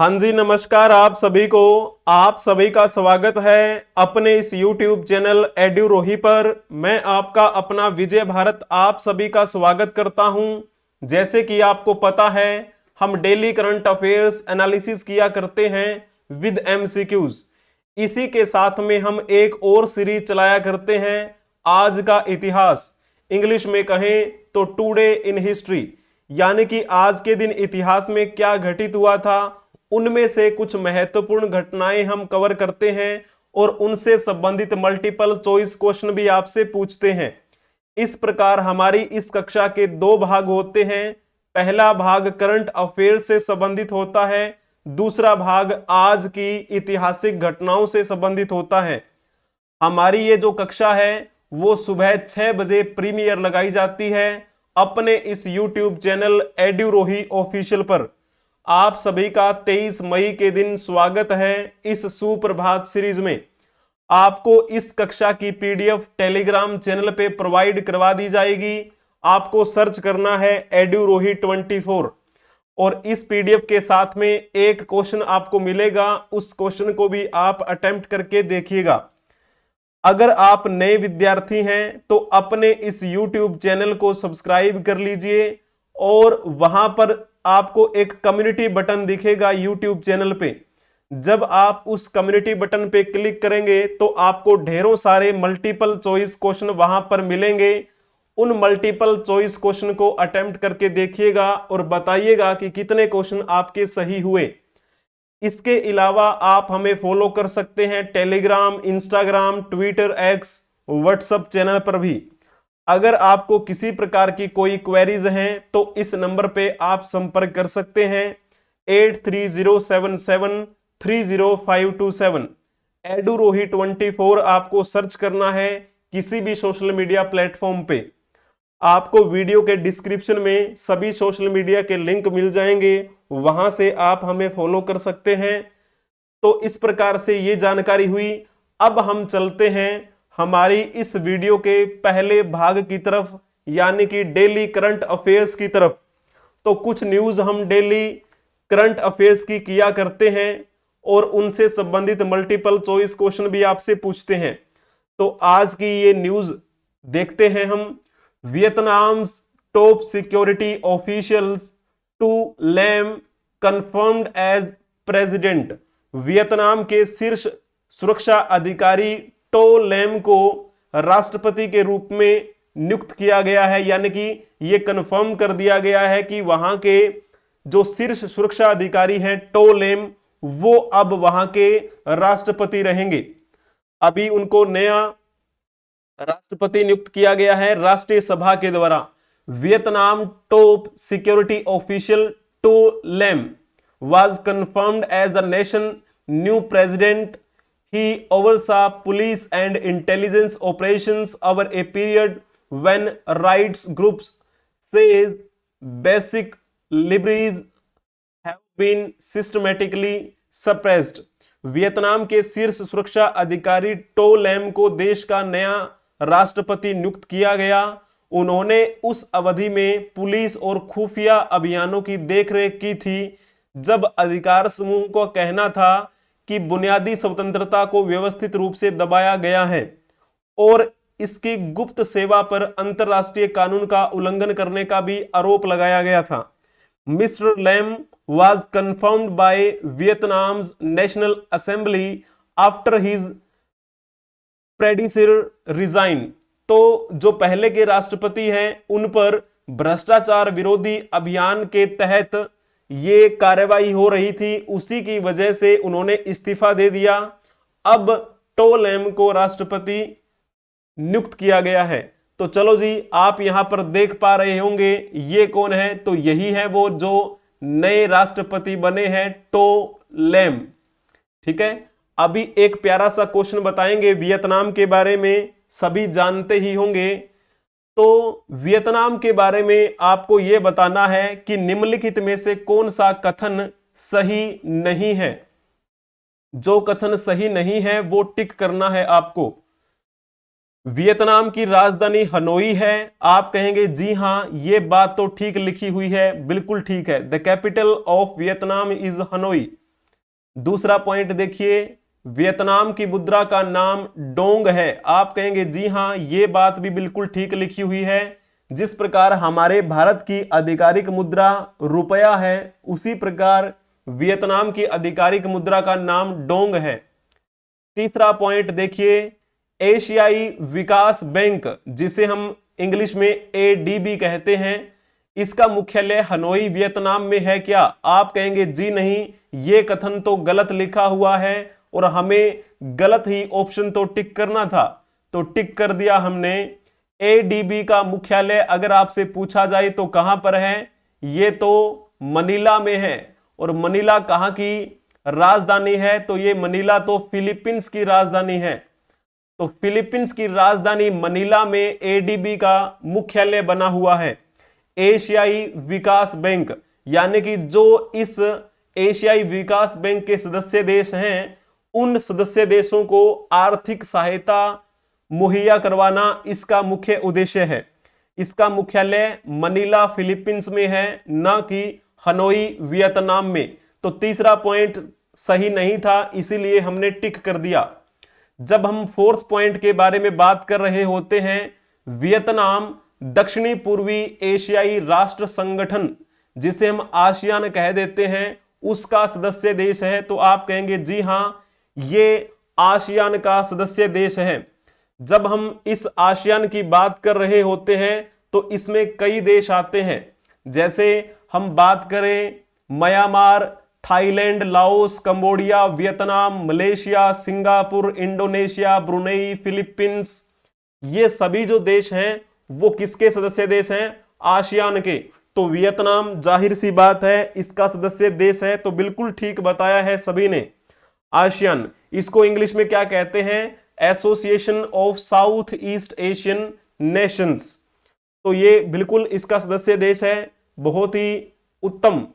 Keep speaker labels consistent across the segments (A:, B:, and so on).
A: हाँ जी, नमस्कार आप सभी का स्वागत है अपने इस YouTube चैनल एड्यूरोही पर। मैं आपका अपना विजय भारत आप सभी का स्वागत करता हूं। जैसे कि आपको पता है, हम डेली करंट अफेयर्स एनालिसिस किया करते हैं विद MCQs। इसी के साथ में हम एक और सीरीज चलाया करते हैं, आज का इतिहास, इंग्लिश में कहें तो टुडे इन हिस्ट्री, यानी कि आज के दिन इतिहास में क्या घटित हुआ था, उनमें से कुछ महत्वपूर्ण घटनाएं हम कवर करते हैं और उनसे संबंधित मल्टीपल चॉइस क्वेश्चन भी आपसे पूछते हैं। इस प्रकार हमारी इस कक्षा के दो भाग होते हैं। पहला भाग करंट अफेयर से संबंधित होता है, दूसरा भाग आज की ऐतिहासिक घटनाओं से संबंधित होता है। हमारी ये जो कक्षा है वो सुबह 6 बजे प्रीमियर लगाई जाती है अपने इस YouTube चैनल एड्यूरोही ऑफिशियल पर। आप सभी का 23 मई के दिन स्वागत है इस सुप्रभात सीरीज में। आपको इस कक्षा की PDF टेलीग्राम चैनल पे प्रोवाइड करवा दी जाएगी। आपको सर्च करना है एड्यूरोही 24 और इस PDF के साथ में एक क्वेश्चन आपको मिलेगा, उस क्वेश्चन को भी आप अटेम्प्ट करके देखिएगा। अगर आप नए विद्यार्थी हैं तो अपने इस YouTube चैनल को सब्सक्राइब कर लीजिए और वहां पर आपको एक कम्युनिटी बटन दिखेगा YouTube चैनल पे। जब आप उस कम्युनिटी बटन पे क्लिक करेंगे तो आपको ढेरों सारे मल्टीपल चॉइस क्वेश्चन वहां पर मिलेंगे। उन मल्टीपल चॉइस क्वेश्चन को अटेम्प्ट करके देखिएगा और बताइएगा कि कितने क्वेश्चन आपके सही हुए। इसके अलावा आप हमें फॉलो कर सकते हैं Telegram, Instagram, Twitter, x, WhatsApp channel पर भी। अगर आपको किसी प्रकार की कोई क्वेरीज हैं तो इस नंबर पे आप संपर्क कर सकते हैं 8307730527। एड्यूरोही 24 आपको सर्च करना है किसी भी सोशल मीडिया प्लेटफॉर्म पे। आपको वीडियो के डिस्क्रिप्शन में सभी सोशल मीडिया के लिंक मिल जाएंगे, वहां से आप हमें फॉलो कर सकते हैं। तो इस प्रकार से ये जानकारी हुई। अब हम चलते हैं हमारी इस वीडियो के पहले भाग की तरफ, यानी कि डेली करंट अफेयर्स की तरफ। तो कुछ न्यूज हम डेली करंट अफेयर्स की किया करते हैं और उनसे संबंधित मल्टीपल चॉइस क्वेश्चन भी आपसे पूछते हैं। तो आज की ये न्यूज देखते हैं हम। Vietnam's top security officials To Lam confirmed as president. Vietnam के शीर्ष सुरक्षा अधिकारी टो लैम को राष्ट्रपति के रूप में नियुक्त किया गया है, यानी कि यह कंफर्म कर दिया गया है कि वहां के जो शीर्ष सुरक्षा अधिकारी हैं टो लैम, वो अब वहां के राष्ट्रपति रहेंगे। अभी उनको नया राष्ट्रपति नियुक्त किया गया है राष्ट्रीय सभा के द्वारा। Vietnam top security official To Lam was confirmed as the nation new president. He oversaw police and intelligence operations over a period when rights groups says basic liberties have been systematically suppressed. Vietnam के शीर्ष सुरक्षा अधिकारी to lamb को देश का नया राष्ट्रपति नियुक्त किया गया। उन्होंने उस अवधि में पुलिस और खुफिया अभियानों की देखरेख की थी जब अधिकार समूह को कहना था कि बुनियादी स्वतंत्रता को व्यवस्थित रूप से दबाया गया है और इसकी गुप्त सेवा पर अंतरराष्ट्रीय कानून का उल्लंघन करने का भी आरोप लगाया गया था। Mister Lam was confirmed by Vietnam's National Assembly after his predecessor resigned। तो जो पहले के राष्ट्रपति हैं उन पर भ्रष्टाचार विरोधी अभियान के तहत ये कार्रवाई हो रही थी, उसी की वजह से उन्होंने इस्तीफा दे दिया। अब टो लैम को राष्ट्रपति नियुक्त किया गया है। तो चलो जी, आप यहां पर देख पा रहे होंगे ये कौन है, तो यही है वो जो नए राष्ट्रपति बने हैं, टो लैम। ठीक है, अभी एक प्यारा सा क्वेश्चन बताएंगे वियतनाम के बारे में, सभी जानते ही होंगे। तो वियतनाम के बारे में आपको यह बताना है कि निम्नलिखित में से कौन सा कथन सही नहीं है। जो कथन सही नहीं है वो टिक करना है आपको। वियतनाम की राजधानी हनोई है। आप कहेंगे जी हां, यह बात तो ठीक लिखी हुई है, बिल्कुल ठीक है। The capital of Vietnam is Hanoi. दूसरा पॉइंट देखिए, वियतनाम की मुद्रा का नाम डोंग है। आप कहेंगे जी हां, ये बात भी बिल्कुल ठीक लिखी हुई है। जिस प्रकार हमारे भारत की आधिकारिक मुद्रा रुपया है, उसी प्रकार वियतनाम की आधिकारिक मुद्रा का नाम डोंग है। तीसरा पॉइंट देखिए, एशियाई विकास बैंक, जिसे हम इंग्लिश में एडीबी कहते हैं, इसका मुख्यालय हनोई वियतनाम में है क्या? आप कहेंगे जी नहीं, ये कथन तो गलत लिखा हुआ है और हमें गलत ही ऑप्शन तो टिक करना था, तो टिक कर दिया हमने। एडीबी का मुख्यालय अगर आपसे पूछा जाए तो कहां पर है? ये तो मनीला में है। और मनीला कहां की राजधानी है? तो ये मनीला तो फिलीपींस की राजधानी है। तो फिलीपींस की राजधानी मनीला में एडीबी का मुख्यालय बना हुआ है। एशियाई विकास बैंक, यानी कि जो इस एशियाई विकास बैंक के सदस्य देश हैं, उन सदस्य देशों को आर्थिक सहायता मुहैया करवाना इसका मुख्य उद्देश्य है। इसका मुख्यालय मनीला फिलीपींस में है, न कि हनोई वियतनाम में। तो तीसरा पॉइंट सही नहीं था, इसीलिए हमने टिक कर दिया। जब हम फोर्थ पॉइंट के बारे में बात कर रहे होते हैं, वियतनाम दक्षिणी पूर्वी एशियाई राष्ट्र संगठन, जिसे हम आसियान कह देते हैं, उसका सदस्य देश है। तो आप कहेंगे जी हां, ये आसियान का सदस्य देश है। जब हम इस आसियान की बात कर रहे होते हैं तो इसमें कई देश आते हैं। जैसे हम बात करें Myanmar, Thailand, Laos, Cambodia, Vietnam, Malaysia, Singapore, Indonesia, Brunei, Philippines, ये सभी जो देश हैं वो किसके सदस्य देश हैं? आसियान के। तो वियतनाम जाहिर सी बात है इसका सदस्य देश है। तो बिल्कुल ठीक बताया है सभी ने, आसियान। इसको इंग्लिश में क्या कहते हैं? Association of south east Asian Nations. तो ये बिल्कुल इसका सदस्य देश है, बहुत ही उत्तम।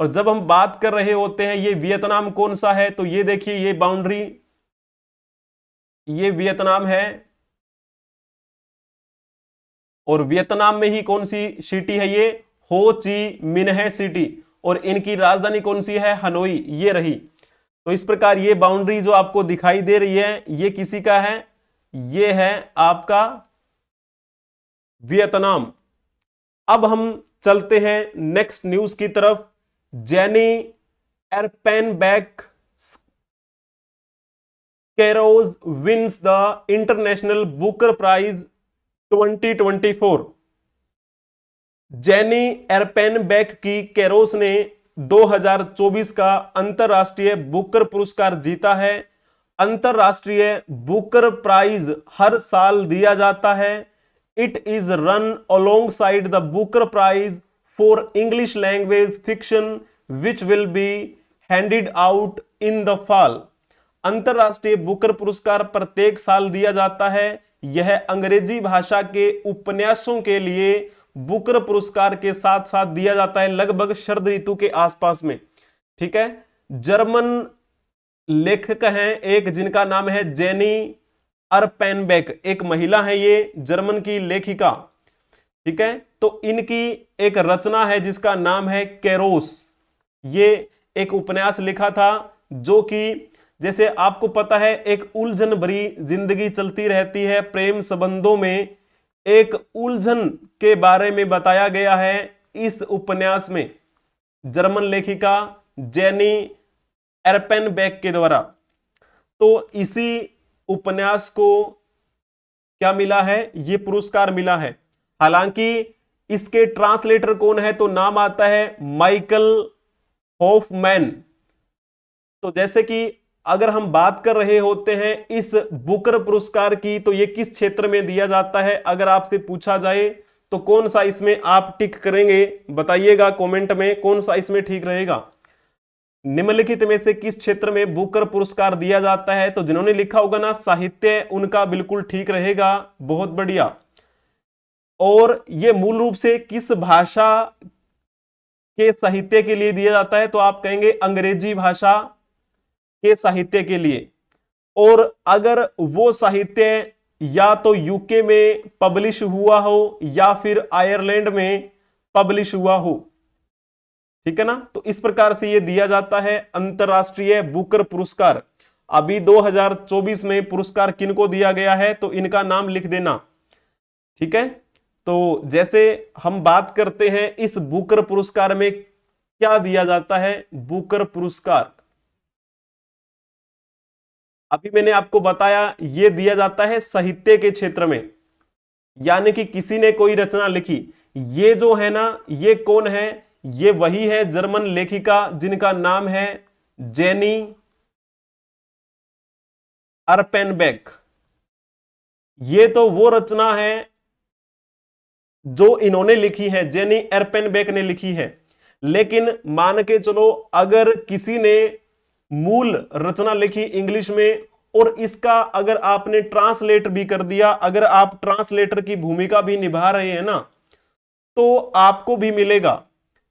A: और जब हम बात कर रहे होते हैं ये वियतनाम कौन सा है, तो ये देखिए, ये बाउंड्री, ये वियतनाम है। और वियतनाम में ही कौन सी सिटी है? ये हो ची मिन्ह सिटी। और इनकी राजधानी कौन सी है? हनोई, ये रही। तो इस प्रकार ये बाउंड्री जो आपको दिखाई दे रही है, ये किसी का है? ये है आपका वियतनाम। अब हम चलते हैं नेक्स्ट न्यूज की तरफ। Jenny Erpenbeck Kairos wins the International Booker Prize 2024। Jenny Erpenbeck की कैरोस ने 2024 का अंतरराष्ट्रीय बुकर पुरस्कार जीता है। अंतरराष्ट्रीय बुकर प्राइज हर साल दिया जाता है। It is run alongside the Booker Prize for English language fiction which will be handed out in the fall. अंतरराष्ट्रीय बुकर पुरस्कार प्रत्येक साल दिया जाता है। यह अंग्रेजी भाषा के उपन्यासों के लिए बुकर पुरस्कार के साथ साथ दिया जाता है, लगभग शरद ऋतु के आसपास में। ठीक है। जर्मन लेखक हैं एक, जिनका नाम है जेनी एरपेनबेक, एक महिला है ये, जर्मन की लेखिका। ठीक है। तो इनकी एक रचना है जिसका नाम है कैरोस। ये एक उपन्यास लिखा था जो कि, जैसे आपको पता है, एक उलझन भरी जिंदगी चलती रहती है, प्रेम संबंधों में एक उलझन के बारे में बताया गया है इस उपन्यास में, जर्मन लेखिका जेनी एरपेनबेक के द्वारा। तो इसी उपन्यास को क्या मिला है? ये पुरस्कार मिला है। हालांकि इसके ट्रांसलेटर कौन है? तो नाम आता है माइकल हॉफमैन। तो जैसे कि अगर हम बात कर रहे होते हैं इस बुकर पुरस्कार की, तो ये किस क्षेत्र में दिया जाता है अगर आपसे पूछा जाए, तो कौन सा इसमें आप टिक करेंगे? बताइएगा कमेंट में कौन सा इसमें ठीक रहेगा। निम्नलिखित में से किस क्षेत्र में बुकर पुरस्कार दिया जाता है? तो जिन्होंने लिखा होगा ना साहित्य, उनका बिल्कुल ठीक रहेगा, बहुत बढ़िया। और ये मूल रूप से किस भाषा के साहित्य के लिए दिया जाता है? तो आप कहेंगे अंग्रेजी भाषा के साहित्य के लिए। और अगर वो साहित्य या तो यूके में पब्लिश हुआ हो या फिर आयरलैंड में पब्लिश हुआ हो। ठीक है ना। तो इस प्रकार से ये दिया जाता है अंतरराष्ट्रीय बुकर पुरस्कार। अभी 2024 में पुरस्कार किनको दिया गया है तो इनका नाम लिख देना, ठीक है। तो जैसे हम बात करते हैं इस बुकर पुरस्कार में क्या दिया जाता है, बुकर पुरस्कार अभी मैंने आपको बताया ये दिया जाता है साहित्य के क्षेत्र में, यानी कि किसी ने कोई रचना लिखी। ये जो है ना, ये कौन है, ये वही है जर्मन लेखिका जिनका नाम है जेनी अर्पेनबेक। ये तो वो रचना है जो इन्होंने लिखी है, जेनी अर्पेनबेक ने लिखी है। लेकिन मान के चलो अगर किसी ने मूल रचना लिखी इंग्लिश में और इसका अगर आपने ट्रांसलेट भी कर दिया, अगर आप ट्रांसलेटर की भूमिका भी निभा रहे हैं ना, तो आपको भी मिलेगा।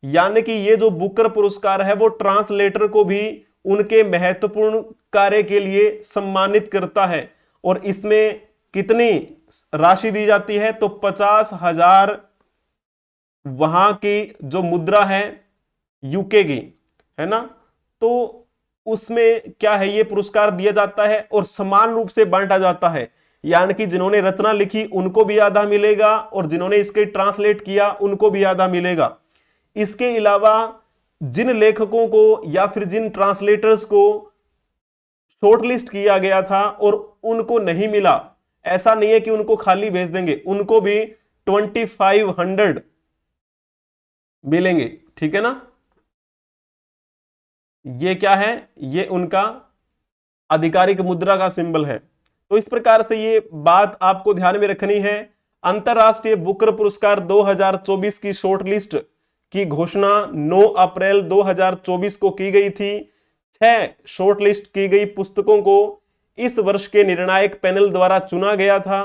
A: यानी कि ये जो बुकर पुरस्कार है वो ट्रांसलेटर को भी उनके महत्वपूर्ण कार्य के लिए सम्मानित करता है। और इसमें कितनी राशि दी जाती है तो 50,000 वहां की जो मुद्रा है यूके की, है ना। तो उसमें क्या है, ये पुरस्कार दिया जाता है और समान रूप से बांटा जाता है। यानी कि जिन्होंने रचना लिखी उनको भी आधा मिलेगा और जिन्होंने इसके ट्रांसलेट किया उनको भी आधा मिलेगा। इसके अलावा जिन लेखकों को या फिर जिन ट्रांसलेटर्स को शॉर्टलिस्ट किया गया था और उनको नहीं मिला, ऐसा नहीं है कि उनको खाली भेज देंगे, उनको भी 2500 मिलेंगे, ठीक है ना। ये क्या है, ये उनका आधिकारिक मुद्रा का सिंबल है। तो इस प्रकार से ये बात आपको ध्यान में रखनी है। अंतरराष्ट्रीय बुकर पुरस्कार 2024 की शॉर्टलिस्ट की घोषणा 9 अप्रैल 2024 को की गई थी। 6 शॉर्टलिस्ट की गई पुस्तकों को इस वर्ष के निर्णायक पैनल द्वारा चुना गया था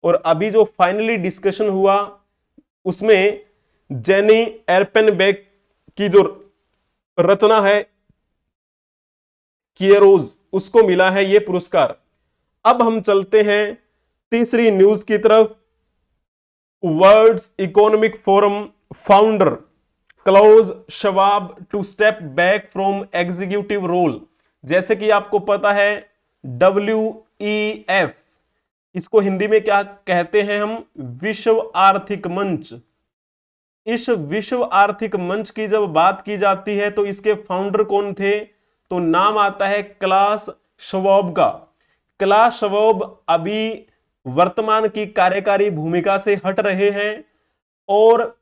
A: और अभी जो फाइनली डिस्कशन हुआ उसमें जेनी एर्पेनबेक की जो रचना है कियरोज, उसको मिला है ये पुरस्कार। अब हम चलते हैं तीसरी न्यूज की तरफ। World Economic Forum founder Klaus Schwab to step back from executive role. जैसे कि आपको पता है WEF, इसको हिंदी में क्या कहते हैं हम, विश्व आर्थिक मंच। इस विश्व आर्थिक मंच की जब बात की जाती है तो इसके फाउंडर कौन थे, तो नाम आता है क्लास शवाब का। क्लास शवाब अभी वर्तमान की कार्यकारी भूमिका से हट रहे हैं और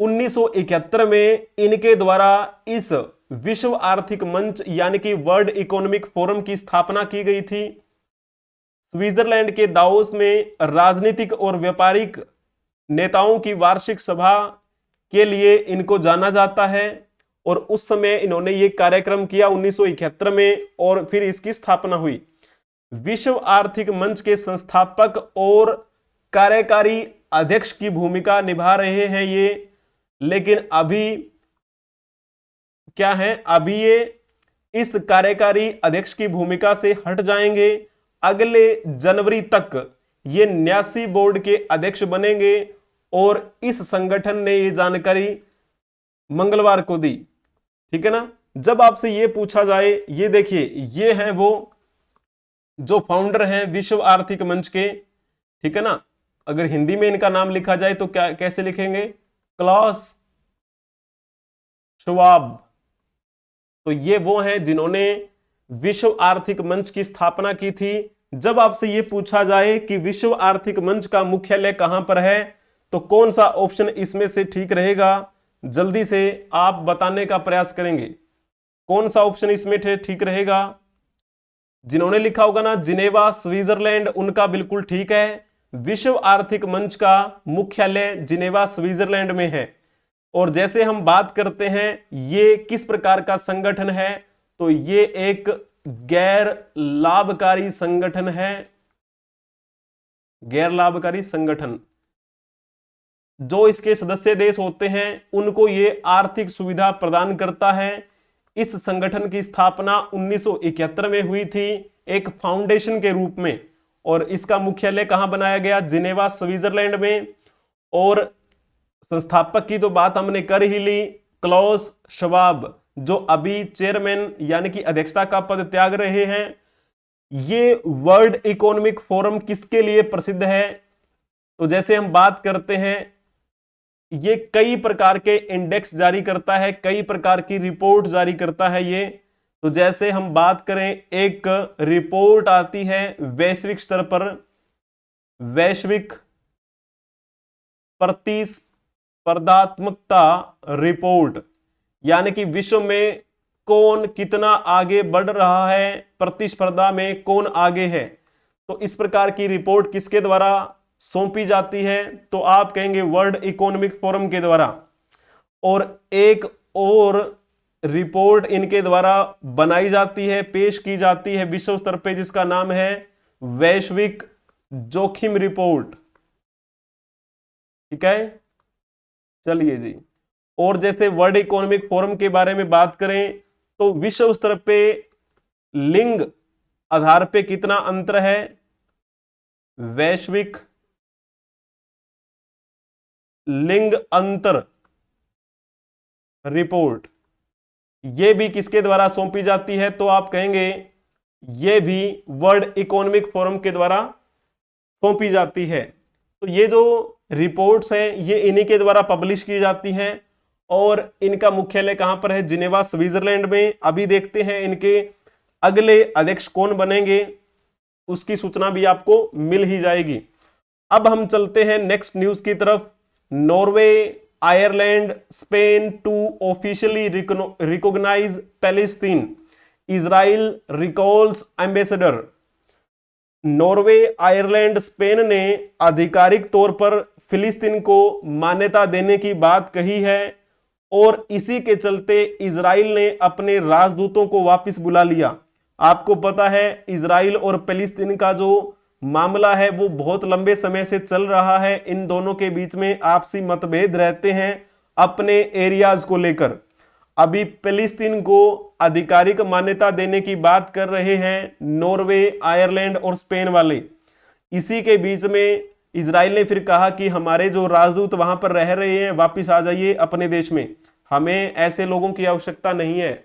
A: 1971 में इनके द्वारा इस विश्व आर्थिक मंच यानी कि वर्ल्ड इकोनॉमिक फोरम की स्थापना की गई थी। स्विट्जरलैंड के दावोस में राजनीतिक और व्यापारिक नेताओं की वार्षिक सभा के लिए इनको जाना जाता है और उस समय इन्होंने ये कार्यक्रम किया 1971 में और फिर इसकी स्थापना हुई। विश्व आर्थिक मंच के संस्थापक और कार्यकारी अध्यक्ष की भूमिका निभा रहे हैं ये, लेकिन अभी क्या है, अभी ये इस कार्यकारी अध्यक्ष की भूमिका से हट जाएंगे। अगले जनवरी तक ये न्यासी बोर्ड के अध्यक्ष बनेंगे और इस संगठन ने ये जानकारी मंगलवार को दी, ठीक है ना। जब आपसे ये पूछा जाए, ये देखिए ये हैं वो जो फाउंडर हैं विश्व आर्थिक मंच के, ठीक है ना। अगर हिंदी में इनका नाम लिखा जाए तो क्या कैसे लिखेंगे, क्लास शवाब। तो ये वो हैं जिन्होंने विश्व आर्थिक मंच की स्थापना की थी। जब आपसे ये पूछा जाए कि विश्व आर्थिक मंच का मुख्यालय कहां पर है तो कौन सा ऑप्शन इसमें से ठीक रहेगा, जल्दी से आप बताने का प्रयास करेंगे। कौन सा ऑप्शन इसमें ठीक रहेगा, जिन्होंने लिखा होगा ना जिनेवा स्विट्जरलैंड, उनका बिल्कुल ठीक है। विश्व आर्थिक मंच का मुख्यालय जिनेवा स्विट्जरलैंड में है। और जैसे हम बात करते हैं ये किस प्रकार का संगठन है, तो ये एक गैर लाभकारी संगठन है। गैर लाभकारी संगठन, जो इसके सदस्य देश होते हैं उनको ये आर्थिक सुविधा प्रदान करता है। इस संगठन की स्थापना 1971 में हुई थी एक फाउंडेशन के रूप में और इसका मुख्यालय कहां बनाया गया, जिनेवा स्विट्जरलैंड में। और संस्थापक की तो बात हमने कर ही ली, क्लॉस शवाब जो अभी चेयरमैन यानी कि अध्यक्षता का पद त्याग रहे हैं। ये वर्ल्ड इकोनॉमिक फोरम किसके लिए प्रसिद्ध है? तो जैसे हम बात करते हैं, ये कई प्रकार के इंडेक्स जारी करता है, कई प्रकार की रिपोर्ट जारी करता है ये। तो जैसे हम बात करें, एक रिपोर्ट आती है वैश्विक स्तर पर, वैश्विक प्रतिस्पर्धात्मकता रिपोर्ट, यानी कि विश्व में कौन कितना आगे बढ़ रहा है, प्रतिस्पर्धा में कौन आगे है। तो इस प्रकार की रिपोर्ट किसके द्वारा सौंपी जाती है? तो आप कहेंगे वर्ल्ड इकोनॉमिक फोरम के द्वारा। और एक और रिपोर्ट इनके द्वारा बनाई जाती है, पेश की जाती है विश्व स्तर पे, जिसका नाम है वैश्विक जोखिम रिपोर्ट। ठीक है, चलिए जी। और जैसे वर्ल्ड इकोनॉमिक फोरम के बारे में बात करें तो विश्व स्तर पे लिंग आधार पे कितना अंतर है? वैश्विक लिंग अंतर रिपोर्ट, ये भी किसके द्वारा सौंपी जाती है? तो आप कहेंगे ये भी वर्ल्ड इकोनॉमिक फोरम के द्वारा सौंपी जाती है। तो ये जो रिपोर्ट्स हैं ये इन्हीं के द्वारा पब्लिश की जाती हैं और इनका मुख्यालय कहां पर है? जिनेवा, स्विट्जरलैंड में। अभी देखते हैं इनके अगले अध्यक्ष कौन बनेंगे, उसकी सूचना भी आपको मिल ही जाएगी। अब हम चलते हैं नेक्स्ट न्यूज की तरफ। Norway, Ireland, Spain to officially recognise Palestine, Israel recalls ambassador. Norway, Ireland, Spain ने आधिकारिक तौर पर फिलिस्तीन को मान्यता देने की बात कही है और इसी के चलते इजराइल ने अपने राजदूतों को वापस बुला लिया। आपको पता है इजराइल और फिलिस्तीन का जो मामला है वो बहुत लंबे समय से चल रहा है। इन दोनों के बीच में आपसी मतभेद रहते हैं अपने एरियाज को लेकर। अभी फिलिस्तीन को आधिकारिक मान्यता देने की बात कर रहे हैं नॉर्वे, आयरलैंड और स्पेन वाले। इसी के बीच में इजराइल ने फिर कहा कि हमारे जो राजदूत वहां पर रह रहे हैं वापिस आ जाइए अपने देश में, हमें ऐसे लोगों की आवश्यकता नहीं है।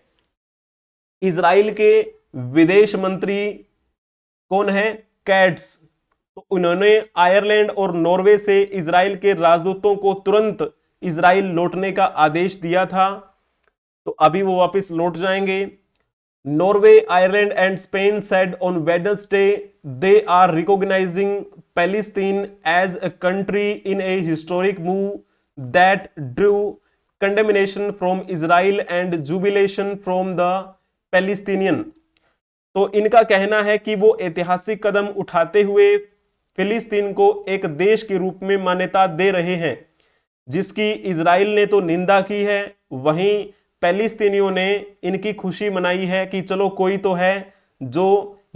A: इजराइल के विदेश मंत्री कौन है? कैट्स। तो उन्होंने आयरलैंड और नॉर्वे से इजराइल के राजदूतों को तुरंत इजराइल लौटने का आदेश दिया था, तो अभी वो वापस लौट जाएंगे। Norway, Ireland and Spain said on Wednesday they are recognizing Palestine as a country in a historic move that drew condemnation from Israel and jubilation from the Palestinian। तो इनका कहना है कि वो ऐतिहासिक कदम उठाते हुए फिलिस्तीन को एक देश के रूप में मान्यता दे रहे हैं, जिसकी इजराइल ने तो निंदा की है, वहीं पैलेस्तीनियों ने इनकी खुशी मनाई है कि चलो कोई तो है जो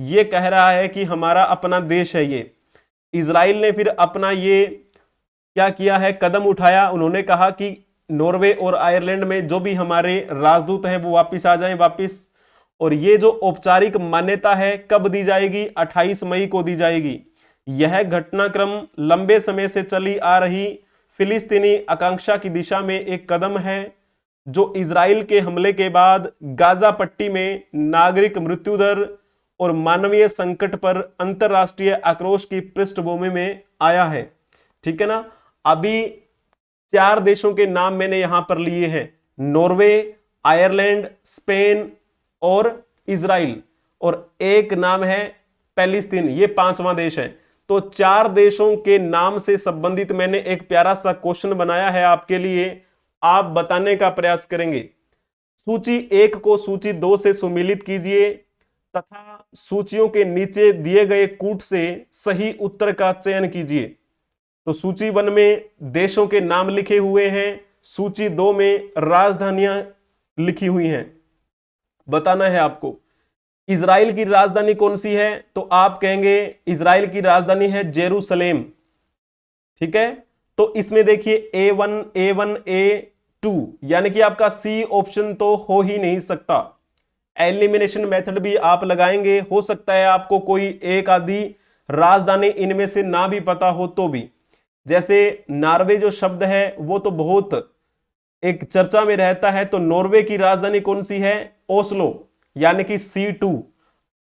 A: ये कह रहा है कि हमारा अपना देश है ये। इजराइल ने फिर अपना ये क्या किया है, कदम उठाया। उन्होंने कहा कि नॉर्वे और आयरलैंड में जो भी हमारे राजदूत हैं वो वापस आ जाएं वापस। और ये जो औपचारिक मान्यता है कब दी जाएगी? 28 मई को दी जाएगी। यह घटनाक्रम लंबे समय से चली आ रही फिलिस्तीनी आकांक्षा की दिशा में एक कदम है, जो इजराइल के हमले के बाद गाजा पट्टी में नागरिक मृत्यु दर और मानवीय संकट पर अंतरराष्ट्रीय आक्रोश की पृष्ठभूमि में आया है। ठीक है ना। अभी 4 देशों के नाम मैंने यहां पर लिए हैं, नॉर्वे, आयरलैंड, स्पेन और इजराइल, और एक नाम है पैलेस्तीन, ये 5वां देश है। तो 4 देशों के नाम से संबंधित मैंने एक प्यारा सा क्वेश्चन बनाया है आपके लिए, आप बताने का प्रयास करेंगे। सूची 1 को सूची 2 से सुमेलित कीजिए तथा सूचियों के नीचे दिए गए कूट से सही उत्तर का चयन कीजिए। तो सूची 1 में देशों के नाम लिखे हुए हैं, सूची 2 में राजधानियां लिखी हुई हैं। बताना है आपको इजराइल की राजधानी कौन सी है, तो आप कहेंगे इजराइल की राजधानी है जेरूसलेम। ठीक है, तो इसमें देखिए A1, A1, A2, यानी कि आपका सी ऑप्शन तो हो ही नहीं सकता। एलिमिनेशन मेथड भी आप लगाएंगे, हो सकता है आपको कोई एक आधी राजधानी इनमें से ना भी पता हो तो भी। जैसे नॉर्वे जो शब्द है वो तो बहुत एक चर्चा में रहता है। तो नॉर्वे की राजधानी कौन सी है? ओस्लो, यानी कि C2।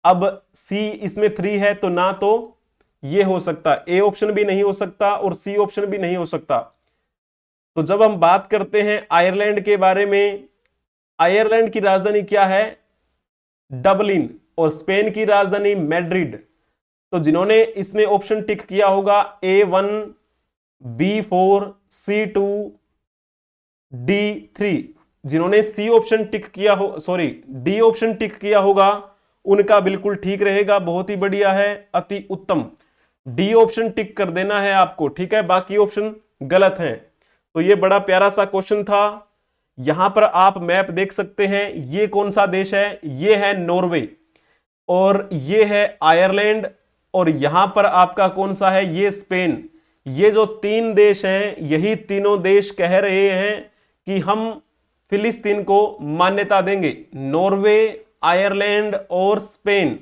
A: अब सी इसमें 3 है तो ना तो ये हो सकता, ए ऑप्शन भी नहीं हो सकता और सी ऑप्शन भी नहीं हो सकता। तो जब हम बात करते हैं आयरलैंड के बारे में, आयरलैंड की राजधानी क्या है? डबलिन। और स्पेन की राजधानी मैड्रिड। तो जिन्होंने इसमें ऑप्शन टिक किया होगा A1, B4, C2, D3, जिन्होंने सी ऑप्शन टिक किया हो, सॉरी डी ऑप्शन टिक किया होगा, उनका बिल्कुल ठीक रहेगा। बहुत ही बढ़िया है, अति उत्तम। डी ऑप्शन टिक कर देना है आपको, ठीक है, बाकी ऑप्शन गलत हैं। तो ये बड़ा प्यारा सा क्वेश्चन था। यहां पर आप मैप देख सकते हैं, ये कौन सा देश है? ये है नॉर्वे, और ये है आयरलैंड, और यहां पर आपका कौन सा है? ये स्पेन। ये जो 3 देश हैं, यही तीनों देश कह रहे हैं कि हम फिलिस्तीन को मान्यता देंगे। नॉर्वे, आयरलैंड और स्पेन।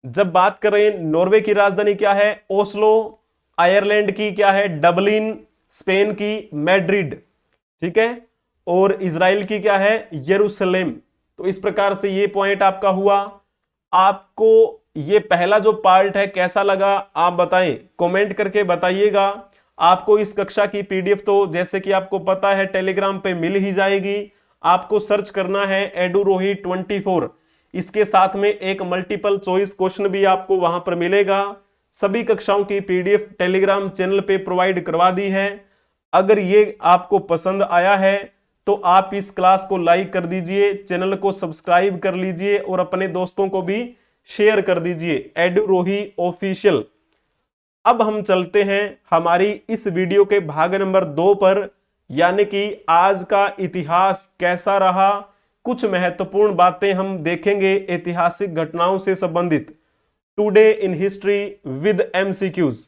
A: जब बात करें, नॉर्वे की राजधानी क्या है? ओस्लो। आयरलैंड की क्या है? डबलिन। स्पेन की मैड्रिड, ठीक है, और इजराइल की क्या है? यरूशलेम। तो इस प्रकार से ये पॉइंट आपका हुआ। आपको ये पहला जो पार्ट है कैसा लगा आप बताएं, कमेंट करके बताइएगा। आपको इस कक्षा की पीडीएफ तो जैसे कि आपको पता है टेलीग्राम पे मिल ही जाएगी। आपको सर्च करना है एडुरोही 24। इसके साथ में एक मल्टीपल चॉइस क्वेश्चन भी आपको वहां पर मिलेगा। सभी कक्षाओं की पीडीएफ टेलीग्राम चैनल पे प्रोवाइड करवा दी है। अगर ये आपको पसंद आया है तो आप इस क्लास को लाइक कर दीजिए, चैनल को सब्सक्राइब कर लीजिए और अपने दोस्तों को भी शेयर कर दीजिए, एडुरोही ऑफिशियल। अब हम चलते हैं हमारी इस वीडियो के भाग नंबर 2 पर, यानी कि आज का इतिहास कैसा रहा। कुछ महत्वपूर्ण बातें हम देखेंगे ऐतिहासिक घटनाओं से संबंधित। Today in history with MCQs।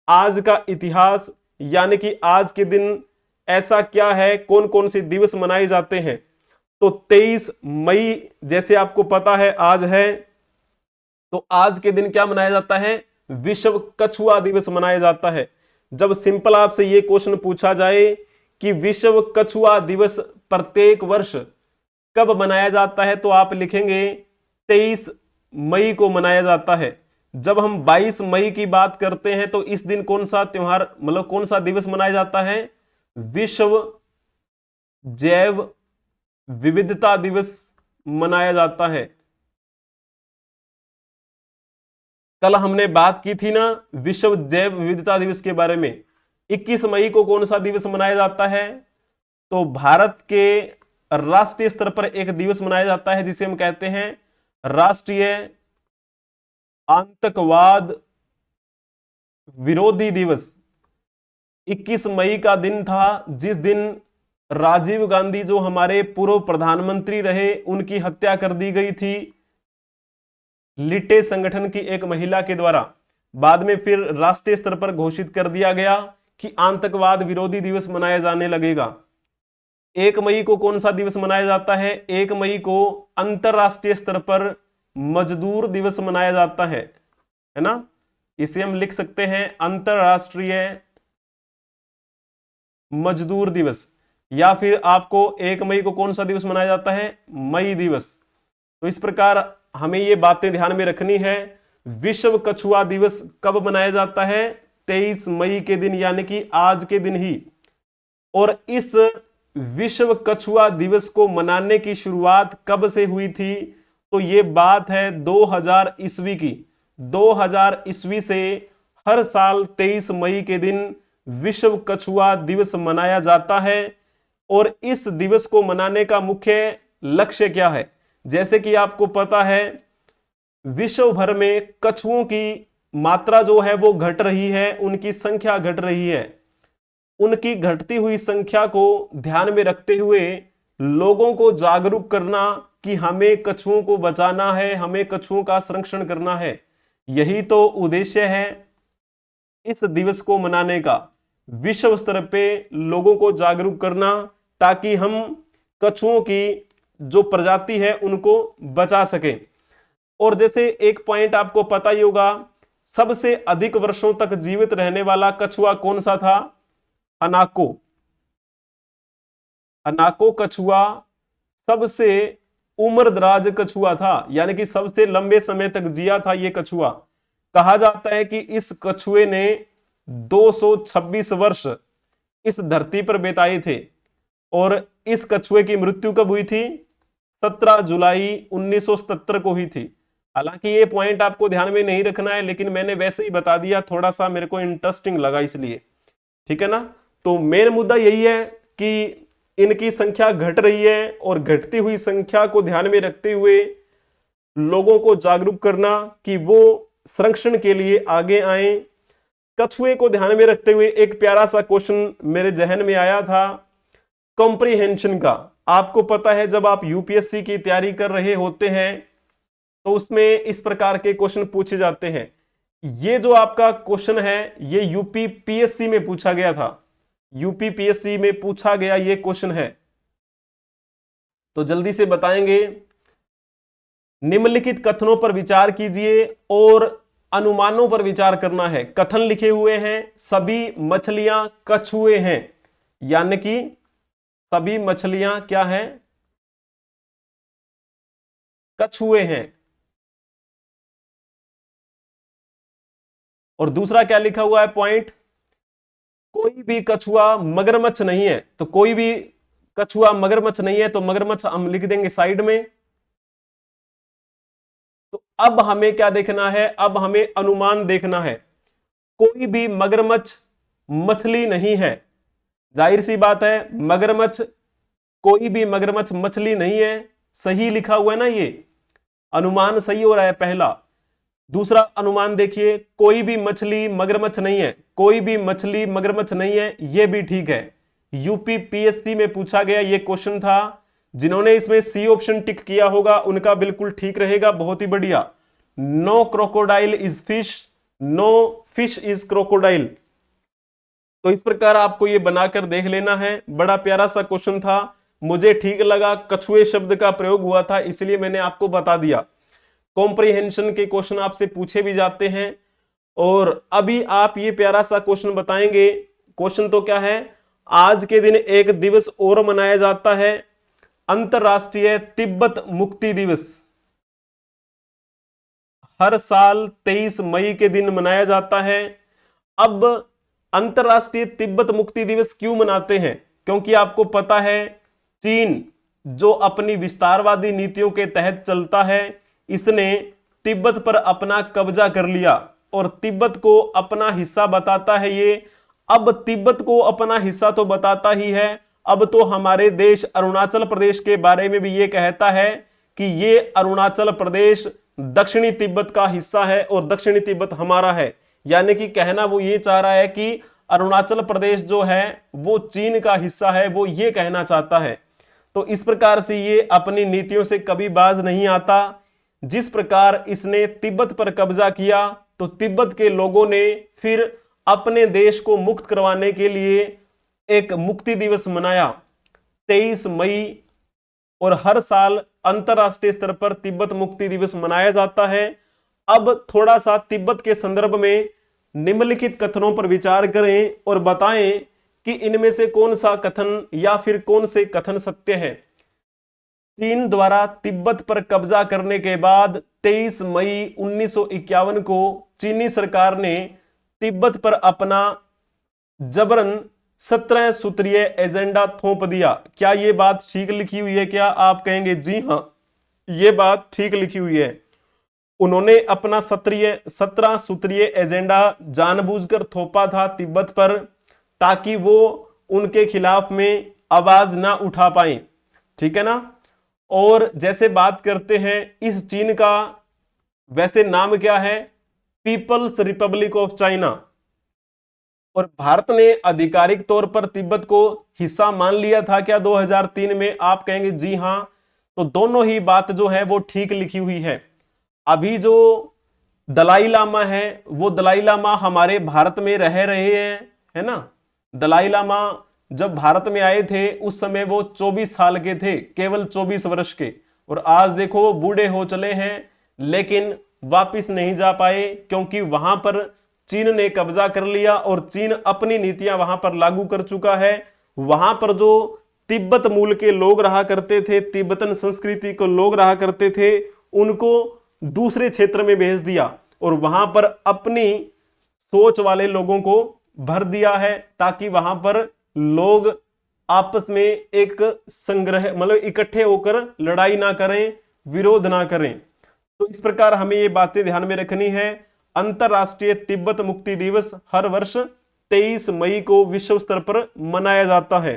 A: आज का इतिहास, यानी कि आज के दिन ऐसा क्या है, कौन कौन से दिवस मनाए जाते हैं। तो 23 मई जैसे आपको पता है आज है, तो आज के दिन क्या मनाया जाता है? विश्व कछुआ दिवस मनाया जाता है। जब सिंपल आपसे यह क्वेश्चन पूछा जाए कि विश्व कछुआ दिवस प्रत्येक वर्ष कब मनाया जाता है, तो आप लिखेंगे 23 मई को मनाया जाता है। जब हम 22 मई की बात करते हैं तो इस दिन कौन सा त्योहार, मतलब कौन सा दिवस मनाया जाता है? विश्व जैव विविधता दिवस मनाया जाता है। कल हमने बात की थी ना विश्व जैव विविधता दिवस के बारे में। 21 मई को कौन सा दिवस मनाया जाता है? तो भारत के राष्ट्रीय स्तर पर एक दिवस मनाया जाता है जिसे हम कहते हैं राष्ट्रीय आतंकवाद विरोधी दिवस। 21 मई का दिन था जिस दिन राजीव गांधी, जो हमारे पूर्व प्रधानमंत्री रहे, उनकी हत्या कर दी गई थी लिटे संगठन की एक महिला के द्वारा। बाद में फिर राष्ट्रीय स्तर पर घोषित कर दिया गया कि आतंकवाद विरोधी दिवस मनाया जाने लगेगा। 1 मई को कौन सा दिवस मनाया जाता है? 1 मई को अंतरराष्ट्रीय स्तर पर मजदूर दिवस मनाया जाता है ना। इसे हम लिख सकते हैं अंतरराष्ट्रीय मजदूर दिवस। या फिर आपको 1 मई को कौन सा दिवस मनाया जाता है? मई दिवस। तो इस प्रकार हमें ये बातें ध्यान में रखनी है। विश्व कछुआ दिवस कब मनाया जाता है? 23 मई के दिन, यानी कि आज के दिन ही। और इस विश्व कछुआ दिवस को मनाने की शुरुआत कब से हुई थी? तो ये बात है 2000 ईस्वी की। 2000 ईस्वी से हर साल 23 मई के दिन विश्व कछुआ दिवस मनाया जाता है। और इस दिवस को मनाने का मुख्य लक्ष्य क्या है? जैसे कि आपको पता है विश्व भर में कछुओं की मात्रा जो है वो घट रही है, उनकी संख्या घट रही है। उनकी घटती हुई संख्या को ध्यान में रखते हुए लोगों को जागरूक करना कि हमें कछुओं को बचाना है, हमें कछुओं का संरक्षण करना है, यही तो उद्देश्य है इस दिवस को मनाने का। विश्व स्तर पे लोगों को जागरूक करना ताकि हम कछुओं की जो प्रजाति है उनको बचा सकें। और जैसे एक पॉइंट आपको पता ही होगा, सबसे अधिक वर्षों तक जीवित रहने वाला कछुआ कौन सा था? हनाको। अनाको कछुआ सबसे उम्रदराज कछुआ था, यानी कि सबसे लंबे समय तक जिया था ये कछुआ। कहा जाता है कि इस कछुए ने 226 वर्ष इस धरती पर बिताए थे। और इस कछुए की मृत्यु कब हुई थी? 17 जुलाई 1977 को हुई थी। हालांकि ये पॉइंट आपको ध्यान में नहीं रखना है, लेकिन मैंने वैसे ही बता दिया, थोड़ा सा मेरे को इंटरेस्टिंग लगा इसलिए, ठीक है ना। तो मेन मुद्दा यही है कि इनकी संख्या घट रही है और घटती हुई संख्या को ध्यान में रखते हुए लोगों को जागरूक करना कि वो संरक्षण के लिए आगे आए। कछुए को ध्यान में रखते हुए एक प्यारा सा क्वेश्चन मेरे जहन में आया था कॉम्प्रिहेंशन का। आपको पता है जब आप यूपीएससी की तैयारी कर रहे होते हैं तो उसमें इस प्रकार के क्वेश्चन पूछे जाते हैं। ये जो आपका क्वेश्चन है ये यूपी पीएससी में पूछा गया था, यूपी पीएससी में पूछा गया ये क्वेश्चन है। तो जल्दी से बताएंगे। निम्नलिखित कथनों पर विचार कीजिए और अनुमानों पर विचार करना है। कथन लिखे हुए हैं सभी मछलियां कछुए हैं, यानी कि सभी मछलियां क्या हैं? कछुए हैं। और दूसरा क्या लिखा हुआ है पॉइंट? कोई भी कछुआ मगरमच्छ नहीं है। तो कोई भी कछुआ मगरमच्छ नहीं है, तो मगरमच्छ हम लिख देंगे साइड में। तो अब हमें क्या देखना है? अब हमें अनुमान देखना है। कोई भी मगरमच्छ मछली नहीं है। जाहिर सी बात है, मगरमच्छ, कोई भी मगरमच्छ मछली नहीं है। सही लिखा हुआ है ना, ये अनुमान सही हो रहा है पहला। दूसरा अनुमान देखिए, कोई भी मछली मगरमच्छ नहीं है। कोई भी मछली मगरमच्छ नहीं है, यह भी ठीक है। यूपी पीएससी में पूछा गया ये क्वेश्चन था। जिन्होंने इसमें सी ऑप्शन टिक किया होगा उनका बिल्कुल ठीक रहेगा, बहुत ही बढ़िया। No crocodile is fish, no fish is crocodile. तो इस प्रकार आपको ये बनाकर देख लेना है। बड़ा प्यारा सा क्वेश्चन था, मुझे ठीक लगा। कछुए शब्द का प्रयोग हुआ था इसलिए मैंने आपको बता दिया। कॉम्प्रिहेंशन के क्वेश्चन आपसे पूछे भी जाते हैं। और अभी आप ये प्यारा सा क्वेश्चन बताएंगे। क्वेश्चन तो क्या है? आज के दिन एक दिवस और मनाया जाता है, अंतरराष्ट्रीय तिब्बत मुक्ति दिवस। हर साल 23 मई के दिन मनाया जाता है। अब अंतरराष्ट्रीय तिब्बत मुक्ति दिवस क्यों मनाते हैं? क्योंकि आपको पता है चीन जो अपनी विस्तारवादी नीतियों के तहत चलता है, इसने तिब्बत पर अपना कब्जा कर लिया और तिब्बत को अपना हिस्सा बताता है ये। अब तिब्बत को अपना हिस्सा तो बताता ही है, अब तो हमारे देश अरुणाचल प्रदेश के बारे में भी ये कहता है कि ये अरुणाचल प्रदेश दक्षिणी तिब्बत का हिस्सा है और दक्षिणी तिब्बत हमारा है। यानी कि कहना वो ये चाह रहा है कि अरुणाचल प्रदेश जो है वो चीन का हिस्सा है, वो ये कहना चाहता है। तो इस प्रकार से ये अपनी नीतियों से कभी बाज नहीं आता। जिस प्रकार इसने तिब्बत पर कब्जा किया तो तिब्बत के लोगों ने फिर अपने देश को मुक्त करवाने के लिए एक मुक्ति दिवस मनाया 23 मई। और हर साल अंतरराष्ट्रीय स्तर पर तिब्बत मुक्ति दिवस मनाया जाता है। अब थोड़ा सा तिब्बत के संदर्भ में निम्नलिखित कथनों पर विचार करें और बताएं कि इनमें से कौन सा कथन या फिर कौन से कथन सत्य है। चीन द्वारा तिब्बत पर कब्जा करने के बाद 23 मई 1951 को चीनी सरकार ने तिब्बत पर अपना जबरन 17 सूत्रीय एजेंडा थोप दिया। क्या यह बात ठीक लिखी हुई है? क्या आप कहेंगे जी हां, यह बात ठीक लिखी हुई है। उन्होंने अपना 17 सूत्रीय एजेंडा जानबूझकर थोपा था तिब्बत पर, ताकि वो उनके खिलाफ में आवाज ना उठा पाए, ठीक है ना। और जैसे बात करते हैं इस चीन का वैसे नाम क्या है? People's Republic of China. और भारत ने आधिकारिक तौर पर तिब्बत को हिस्सा मान लिया था क्या 2003 में? आप कहेंगे जी हां। तो दोनों ही बात जो है वो ठीक लिखी हुई है। अभी जो दलाई लामा है वो दलाई लामा हमारे भारत में रह रहे हैं, है ना। दलाई लामा जब भारत में आए थे उस समय वो 24 साल के थे, केवल 24 वर्ष के। और आज देखो वो बूढ़े हो चले हैं, लेकिन वापिस नहीं जा पाए क्योंकि वहां पर चीन ने कब्जा कर लिया और चीन अपनी नीतियां वहां पर लागू कर चुका है। वहां पर जो तिब्बत मूल के लोग रहा करते थे, तिब्बतन संस्कृति को लोग रहा करते थे, उनको दूसरे क्षेत्र में भेज दिया और वहां पर अपनी सोच वाले लोगों को भर दिया है, ताकि वहां पर लोग आपस में एक संग्रह मतलब इकट्ठे होकर लड़ाई ना करें, विरोध ना करें। तो इस प्रकार हमें ये बातें ध्यान में रखनी है। अंतरराष्ट्रीय तिब्बत मुक्ति दिवस हर वर्ष 23 मई को विश्व स्तर पर मनाया जाता है।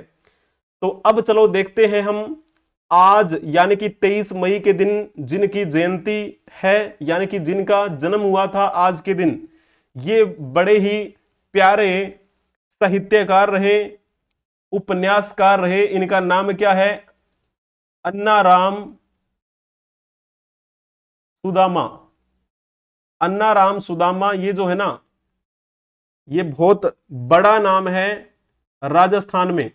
A: तो अब चलो देखते हैं हम आज यानी कि 23 मई के दिन जिनकी जयंती है, यानी कि जिनका जन्म हुआ था आज के दिन, ये बड़े ही प्यारे साहित्यकार रहे, उपन्यासकार रहे। इनका नाम क्या है? अन्नाराम सुदामा। अन्नाराम सुदामा ये जो है ना, ये बहुत बड़ा नाम है राजस्थान में।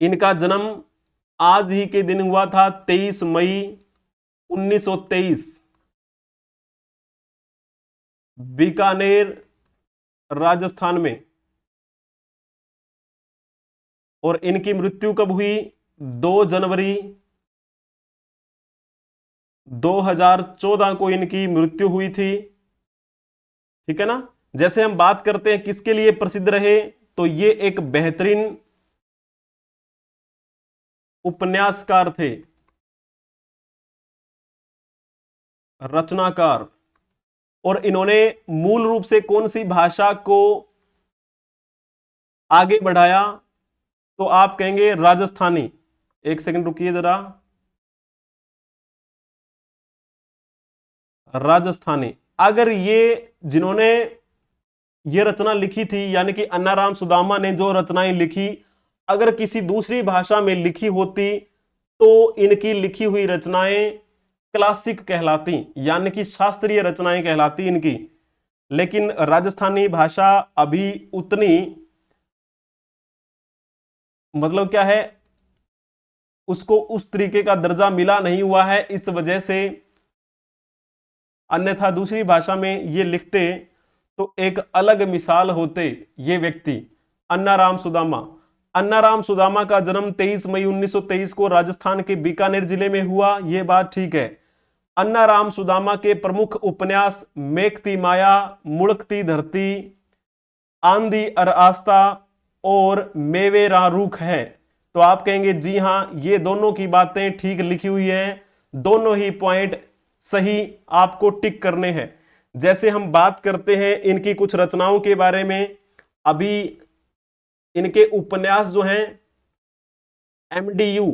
A: इनका जन्म आज ही के दिन हुआ था 23 मई 1923, बीकानेर राजस्थान में। और इनकी मृत्यु कब हुई? 2 जनवरी 2014 को इनकी मृत्यु हुई थी। ठीक है ना। जैसे हम बात करते हैं किसके लिए प्रसिद्ध रहे, तो ये एक बेहतरीन उपन्यासकार थे, रचनाकार। और इन्होंने मूल रूप से कौन सी भाषा को आगे बढ़ाया? तो आप कहेंगे राजस्थानी। एक सेकंड रुकिए जरा। राजस्थानी। अगर ये जिन्होंने ये रचना लिखी थी, यानी कि अन्नाराम सुदामा ने जो रचनाएं लिखी, अगर किसी दूसरी भाषा में लिखी होती तो इनकी लिखी हुई रचनाएं क्लासिक कहलाती, यानी कि शास्त्रीय रचनाएं कहलाती इनकी। लेकिन राजस्थानी भाषा अभी उतनी मतलब क्या है, उसको उस तरीके का दर्जा मिला नहीं हुआ है, इस वजह से। अन्यथा दूसरी भाषा में ये लिखते तो एक अलग मिसाल होते ये व्यक्ति, अन्नाराम सुदामा। अन्नाराम सुदामा का जन्म 23 मई 1923 को राजस्थान के बीकानेर जिले में हुआ, ये बात ठीक है। अन्नाराम सुदामा के प्रमुख उपन्यास मेघती माया, मुड़कती धरती, आंधी और आस्था और मेवेरा रूख है। तो आप कहेंगे जी हां, ये दोनों की बातें ठीक लिखी हुई हैं, दोनों ही पॉइंट सही आपको टिक करने हैं। जैसे हम बात करते हैं इनकी कुछ रचनाओं के बारे में, अभी इनके उपन्यास जो हैं MDU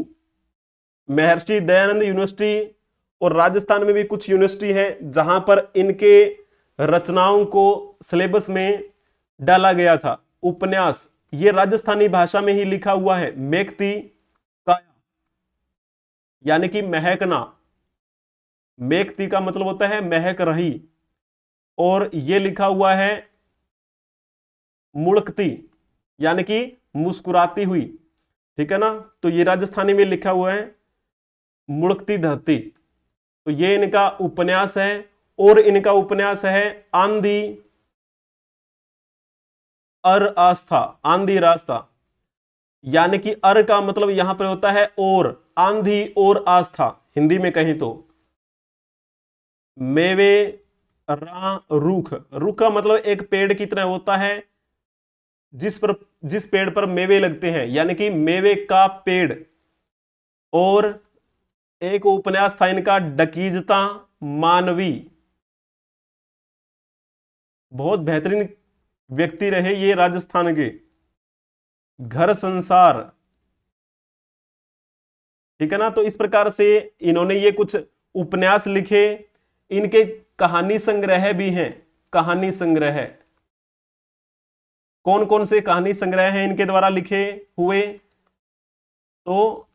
A: महर्षि दयानंद यूनिवर्सिटी और राजस्थान में भी कुछ यूनिवर्सिटी है जहां पर इनके रचनाओं को सिलेबस में डाला गया था। उपन्यास ये राजस्थानी भाषा में ही लिखा हुआ है। मेघती काया यानी कि महकना, मेघती का मतलब होता है महक रही, और ये लिखा हुआ है मुड़कती यानी कि मुस्कुराती हुई। ठीक है ना। तो ये राजस्थानी में लिखा हुआ है मुड़कती धरती। तो ये इनका उपन्यास है। और इनका उपन्यास है आंधी और आस्था, आंधी रास्ता, यानी कि अर का मतलब यहां पर होता है और, आंधी और आस्था हिंदी में कहें तो। मेवे रा रूख, रूख का मतलब एक पेड़ की तरह होता है जिस पेड़ पर मेवे लगते हैं, यानी कि मेवे का पेड़। और एक उपन्यास था इनका डकीजता मानवी, बहुत बेहतरीन व्यक्ति रहे ये राजस्थान के। घर संसार, ठीक है ना। तो इस प्रकार से इन्होंने ये कुछ उपन्यास लिखे। इनके कहानी संग्रह भी हैं, कहानी संग्रह। कौन कौन से कहानी संग्रह हैं इनके द्वारा लिखे हुए? तो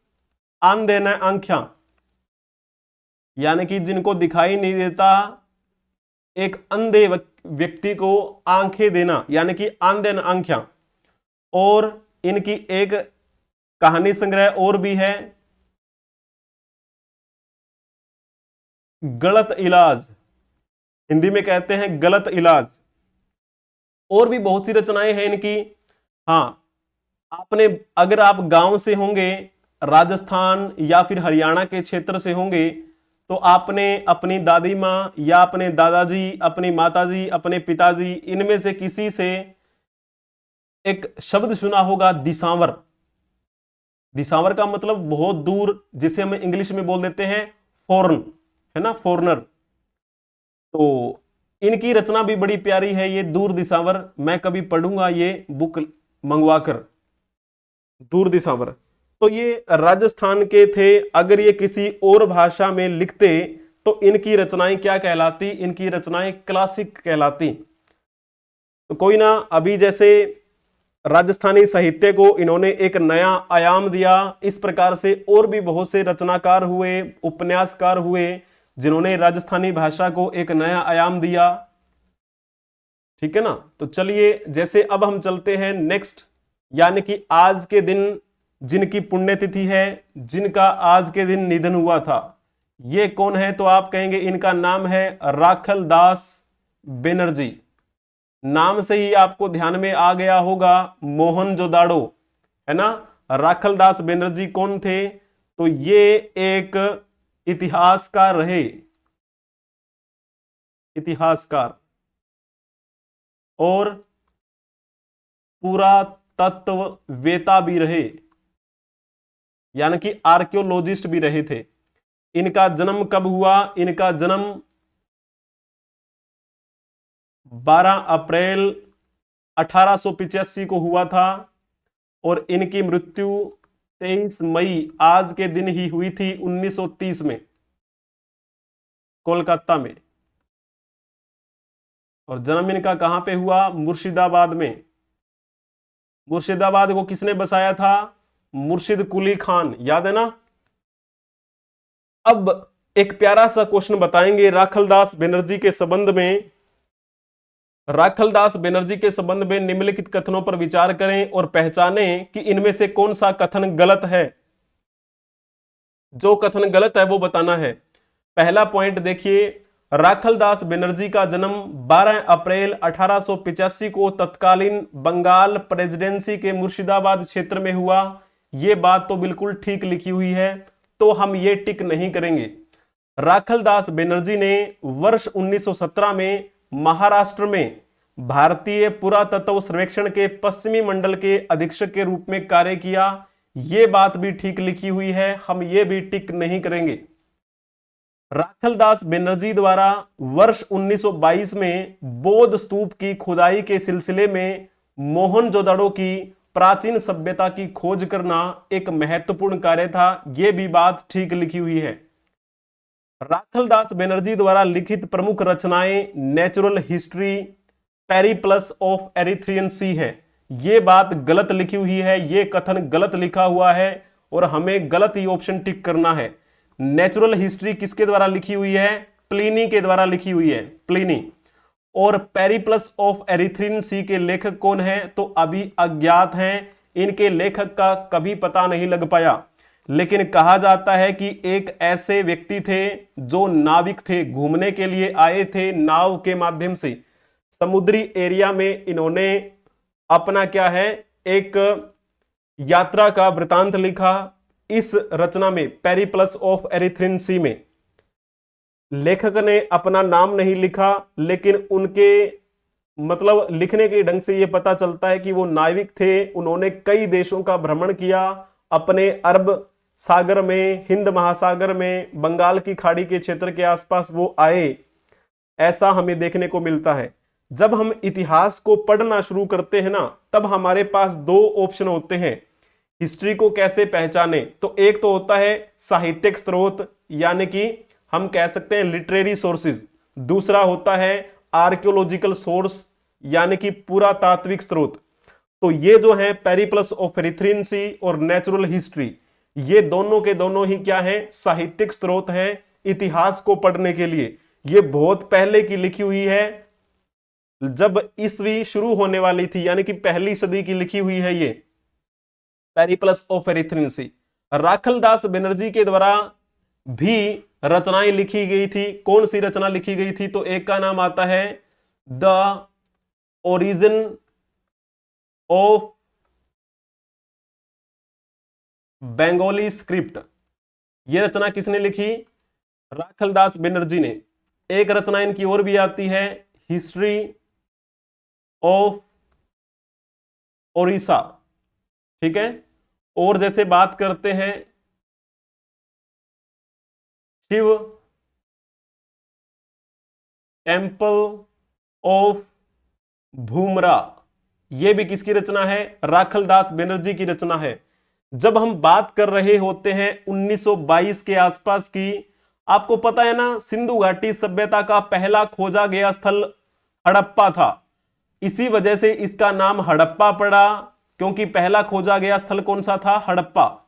A: अंधेन आंख्या, यानी कि जिनको दिखाई नहीं देता, एक अंधे व्यक्ति को आंखें देना, यानी कि अंधेन आंख्या। और इनकी एक कहानी संग्रह और भी है, गलत इलाज, हिंदी में कहते हैं गलत इलाज। और भी बहुत सी रचनाएं हैं इनकी। हाँ, आपने, अगर आप गांव से होंगे, राजस्थान या फिर हरियाणा के क्षेत्र से होंगे, तो आपने अपनी दादी माँ या अपने दादाजी, अपनी माताजी, अपने पिताजी, इनमें से किसी से एक शब्द सुना होगा, दिसावर। दिसावर का मतलब बहुत दूर, जिसे हम इंग्लिश में बोल देते हैं फॉरेन, है ना, फॉरनर। तो इनकी रचना भी बड़ी प्यारी है, ये दूर दिसावर। मैं कभी पढ़ूंगा ये बुक मंगवाकर, दूर दिसावर। तो ये राजस्थान के थे। अगर ये किसी और भाषा में लिखते तो इनकी रचनाएं क्या कहलाती? इनकी रचनाएं क्लासिक कहलाती। तो कोई ना, अभी जैसे राजस्थानी साहित्य को इन्होंने एक नया आयाम दिया, इस प्रकार से और भी बहुत से रचनाकार हुए, उपन्यासकार हुए, जिन्होंने राजस्थानी भाषा को एक नया आयाम दिया। ठीक है ना। तो चलिए, जैसे अब हम चलते हैं नेक्स्ट, यानी कि आज के दिन जिनकी पुण्यतिथि है, जिनका आज के दिन निधन हुआ था, ये कौन है? तो आप कहेंगे इनका नाम है राखल दास बनर्जी। नाम से ही आपको ध्यान में आ गया होगा मोहनजोदाड़ो, है ना। राखल दास बनर्जी कौन थे? तो ये एक इतिहासकार रहे, इतिहासकार, और पुरातत्ववेता भी रहे, यानी कि आर्कियोलॉजिस्ट भी रहे थे। इनका जन्म कब हुआ? इनका जन्म 12 अप्रैल 1885 को हुआ था, और इनकी मृत्यु 23 मई आज के दिन ही हुई थी 1930 में, कोलकाता में। और जन्म इनका कहां पे हुआ? मुर्शिदाबाद में। मुर्शिदाबाद को किसने बसाया था? मुर्शिद कुली खान, याद है ना। अब एक प्यारा सा क्वेश्चन बताएंगे राखलदास बनर्जी के संबंध में। राखलदास बनर्जी के संबंध में निम्नलिखित कथनों पर विचार करें और पहचानें कि इनमें से कौन सा कथन गलत है। जो कथन गलत है वो बताना है। पहला पॉइंट देखिए, राखलदास बनर्जी का जन्म 12 अप्रैल 1885 को तत्कालीन बंगाल प्रेसिडेंसी के मुर्शिदाबाद क्षेत्र में हुआ। यह बात तो बिल्कुल ठीक लिखी हुई है, तो हम ये टिक नहीं करेंगे। राखलदास बनर्जी ने वर्ष 1917 में महाराष्ट्र में भारतीय पुरातत्व सर्वेक्षण के पश्चिमी मंडल के अधीक्षक के रूप में कार्य किया। यह बात भी ठीक लिखी हुई है, हम ये भी टिक नहीं करेंगे। राखलदास बनर्जी द्वारा वर्ष 1922 में बौद्ध स्तूप की खुदाई के सिलसिले में मोहनजोदड़ो की प्राचीन सभ्यता की खोज करना एक महत्वपूर्ण कार्य था। यह भी बात ठीक लिखी हुई है। राखलदास बनर्जी द्वारा लिखित प्रमुख रचनाएं Natural History, Periplus of Erythraean Sea है। यह बात गलत लिखी हुई है, यह कथन गलत लिखा हुआ है और हमें गलत ही ऑप्शन टिक करना है। नेचुरल हिस्ट्री किसके द्वारा लिखी हुई है? प्लिनी के द्वारा लिखी हुई है, प्लिनी। और पेरिप्लस ऑफ एरिथ्रियन सी के लेखक कौन है? तो अभी अज्ञात हैं, इनके लेखक का कभी पता नहीं लग पाया। लेकिन कहा जाता है कि एक ऐसे व्यक्ति थे जो नाविक थे, घूमने के लिए आए थे नाव के माध्यम से समुद्री एरिया में। इन्होंने अपना क्या है, एक यात्रा का वृतांत लिखा इस रचना में, पेरिप्लस ऑफ एरिथ्रियन सी में। लेखक ने अपना नाम नहीं लिखा, लेकिन उनके मतलब लिखने के ढंग से यह पता चलता है कि वो नाविक थे। उन्होंने कई देशों का भ्रमण किया, अपने अरब सागर में, हिंद महासागर में, बंगाल की खाड़ी के क्षेत्र के आसपास वो आए, ऐसा हमें देखने को मिलता है। जब हम इतिहास को पढ़ना शुरू करते हैं ना, तब हमारे पास दो ऑप्शन होते हैं हिस्ट्री को कैसे पहचाने। तो एक तो होता है साहित्यिक स्रोत, यानी कि हम कह सकते हैं लिटरेरी सोर्सेज। दूसरा होता है आर्कियोलॉजिकल सोर्स, यानी कि पुरातात्विक स्रोत। तो ये जो है पेरिप्लस ऑफ एरिथ्रियन सी और नेचुरल हिस्ट्री, ये दोनों के दोनों ही क्या है? साहित्यिक स्रोत हैं इतिहास को पढ़ने के लिए। ये बहुत पहले की लिखी हुई है, जब ईस्वी शुरू होने वाली थी, यानी कि पहली सदी की लिखी हुई है ये पेरिप्लस ऑफ एरिथ्रियन सी। राखलदास बनर्जी के द्वारा भी रचनाएं लिखी गई थी। कौन सी रचना लिखी गई थी? तो एक का नाम आता है the origin of Bengali script. यह रचना किसने लिखी? राखलदास बनर्जी ने। एक रचना इनकी और भी आती है, हिस्ट्री ऑफ ओडिशा, ठीक है। और जैसे बात करते हैं शिव टेम्पल ऑफ भूमरा, यह भी किसकी रचना है? राखलदास बनर्जी की रचना है। जब हम बात कर रहे होते हैं 1922 के आसपास की, आपको पता है ना, सिंधु घाटी सभ्यता का पहला खोजा गया स्थल हड़प्पा था। इसी वजह से इसका नाम हड़प्पा पड़ा, क्योंकि पहला खोजा गया स्थल कौन सा था? हड़प्पा।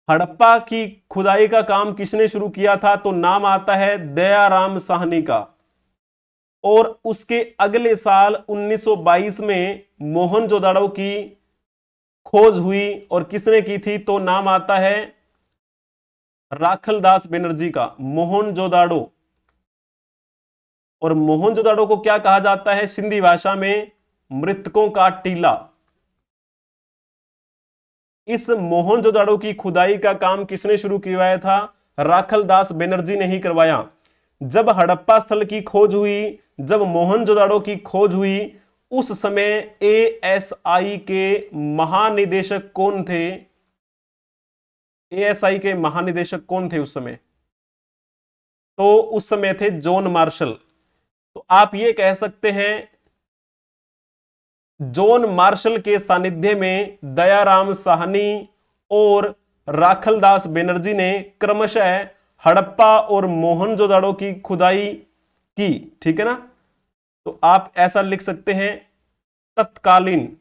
A: हड़प्पा की खुदाई का काम किसने शुरू किया था? तो नाम आता है दयाराम साहनी का। और उसके अगले साल 1922 में मोहनजोदाड़ो की खोज हुई, और किसने की थी? तो नाम आता है राखलदास बनर्जी का, मोहनजोदाड़ो। और मोहनजोदाड़ो को क्या कहा जाता है सिंधी भाषा में? मृतकों का टीला। इस मोहनजोदाड़ो की खुदाई का काम किसने शुरू करवाया था? राखलदास बनर्जी ने ही करवाया। जब हड़प्पा स्थल की खोज हुई, जब मोहनजोदाड़ो की खोज हुई, उस समय एएसआई के महानिदेशक कौन थे? एएसआई के महानिदेशक कौन थे उस समय? तो उस समय थे जॉन मार्शल। तो आप ये कह सकते हैं जॉन मार्शल के सानिध्य में दयाराम साहनी और राखलदास बनर्जी ने क्रमशः हड़प्पा और मोहनजोदाड़ो की खुदाई की, ठीक है ना। तो आप ऐसा लिख सकते हैं, तत्कालीन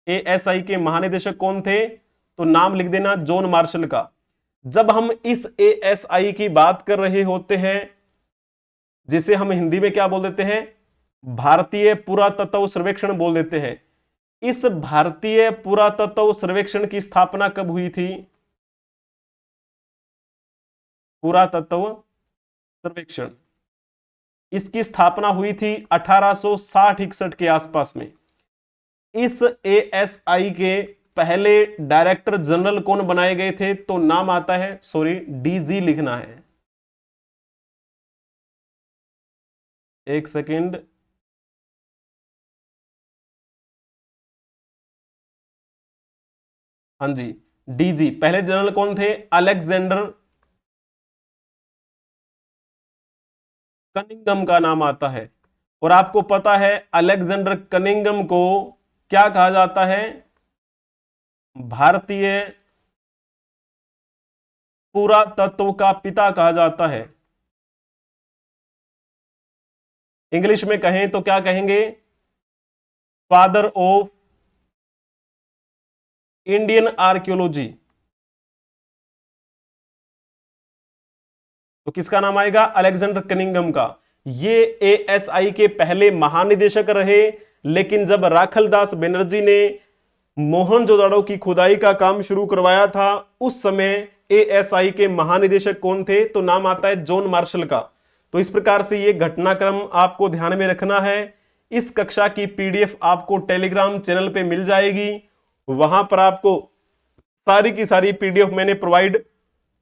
A: एएसआई के महानिदेशक कौन थे? तो नाम लिख देना जॉन मार्शल का। जब हम इस एएसआई की बात कर रहे होते हैं, जिसे हम हिंदी में क्या बोल देते हैं? भारतीय पुरातत्व सर्वेक्षण बोल देते हैं। इस भारतीय पुरातत्व सर्वेक्षण की स्थापना कब हुई थी? पुरातत्व सर्वेक्षण, इसकी स्थापना हुई थी 1860-61 के आसपास में। इस एएसआई के पहले डायरेक्टर जनरल कौन बनाए गए थे? तो नाम आता है, सॉरी डीजी लिखना है, एक सेकंड। हाँ जी, डीजी। पहले जनरल कौन थे? अलेक्जेंडर कनिंगम का नाम आता है। और आपको पता है अलेक्जेंडर कनिंगम को क्या कहा जाता है? भारतीय पुरातत्व का पिता कहा जाता है। इंग्लिश में कहें तो क्या कहेंगे? Father of Indian archaeology. तो किसका नाम आएगा? अलेक्जेंडर कनिंगम का। ये एएसआई के पहले महानिदेशक रहे, लेकिन जब राखलदास बनर्जी ने मोहनजोदाड़ो की खुदाई का काम शुरू करवाया था, उस समय एएसआई के महानिदेशक कौन थे? तो नाम आता है जॉन मार्शल का। तो इस प्रकार से ये घटनाक्रम आपको ध्यान में रखना है। इस कक्षा की पीडीएफ आपको टेलीग्राम चैनल पे मिल जाएगी। वहां पर आपको सारी की सारी पीडीएफ मैंने प्रोवाइड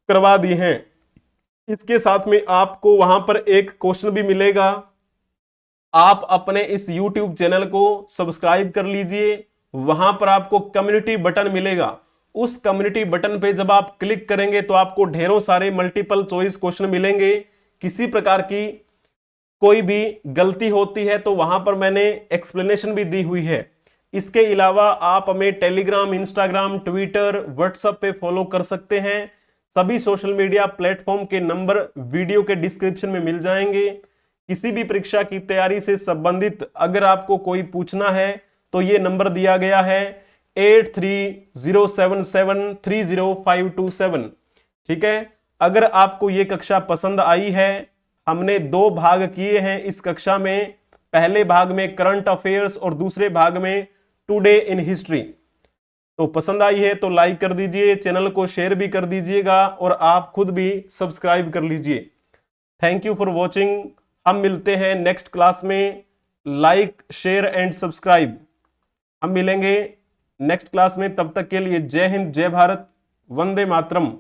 A: करवा दी हैं। इसके साथ में आपको वहां पर एक क्वेश्चन भी मिलेगा। आप अपने इस YouTube चैनल को सब्सक्राइब कर लीजिए। वहां पर आपको कम्युनिटी बटन मिलेगा। उस कम्युनिटी बटन पे जब आप क्लिक करेंगे तो आपको ढेरों सारे मल्टीपल चॉइस क्वेश्चन मिलेंगे। किसी प्रकार की कोई भी गलती होती है तो वहां पर मैंने एक्सप्लेनेशन भी दी हुई है। इसके अलावा आप हमें टेलीग्राम, इंस्टाग्राम, ट्विटर, व्हाट्सएप पे फॉलो कर सकते हैं। सभी सोशल मीडिया प्लेटफॉर्म के नंबर वीडियो के डिस्क्रिप्शन में मिल जाएंगे। किसी भी परीक्षा की तैयारी से संबंधित अगर आपको कोई पूछना है तो ये नंबर दिया गया है 8307730527। ठीक है। अगर आपको ये कक्षा पसंद आई है, हमने 2 भाग किए हैं इस कक्षा में। पहले भाग में करंट अफेयर्स और दूसरे भाग में टुडे इन हिस्ट्री। तो पसंद आई है तो लाइक कर दीजिए, चैनल को शेयर भी कर दीजिएगा और आप खुद भी सब्सक्राइब कर लीजिए। Thank you for watching. हम मिलते हैं नेक्स्ट क्लास में। Like, share and subscribe. हम मिलेंगे नेक्स्ट क्लास में। तब तक के लिए जय हिंद, जय भारत, वंदे मातरम।